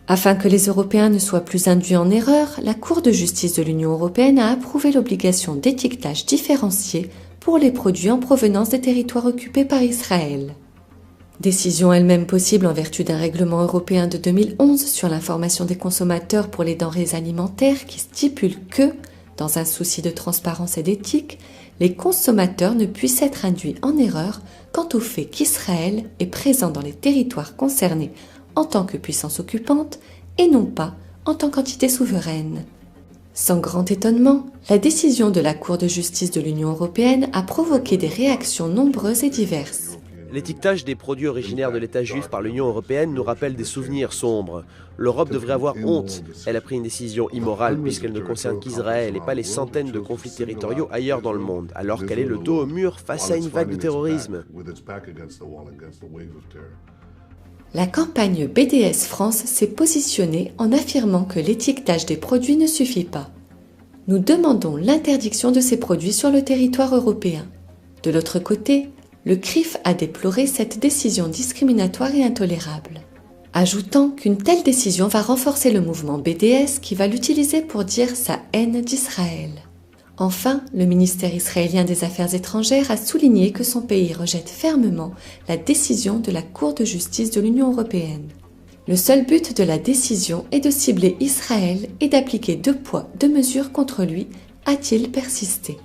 Afin que les Européens ne soient plus induits en erreur, la Cour de justice de l'Union européenne a approuvé l'obligation d'étiquetage différencié pour les produits en provenance des territoires occupés par Israël. Décision elle-même possible en vertu d'un règlement européen de 2011 sur l'information des consommateurs pour les denrées alimentaires qui stipule que, dans un souci de transparence et d'éthique, les consommateurs ne puissent être induits en erreur quant au fait qu'Israël est présent dans les territoires concernés en tant que puissance occupante et non pas en tant qu'entité souveraine. Sans grand étonnement, la décision de la Cour de justice de l'Union européenne a provoqué des réactions nombreuses et diverses. L'étiquetage des produits originaires de l'État juif par l'Union européenne nous rappelle des souvenirs sombres. L'Europe devrait avoir honte. Elle a pris une décision immorale puisqu'elle ne concerne qu'Israël et pas les centaines de conflits territoriaux ailleurs dans le monde, alors qu'elle est le dos au mur face à une vague de terrorisme. La campagne BDS France s'est positionnée en affirmant que l'étiquetage des produits ne suffit pas. Nous demandons l'interdiction de ces produits sur le territoire européen. De l'autre côté, le CRIF a déploré cette décision discriminatoire et intolérable, ajoutant qu'une telle décision va renforcer le mouvement BDS qui va l'utiliser pour dire sa haine d'Israël. Enfin, le ministère israélien des Affaires étrangères a souligné que son pays rejette fermement la décision de la Cour de justice de l'Union européenne. Le seul but de la décision est de cibler Israël et d'appliquer 2 poids, 2 mesures contre lui, a-t-il persisté.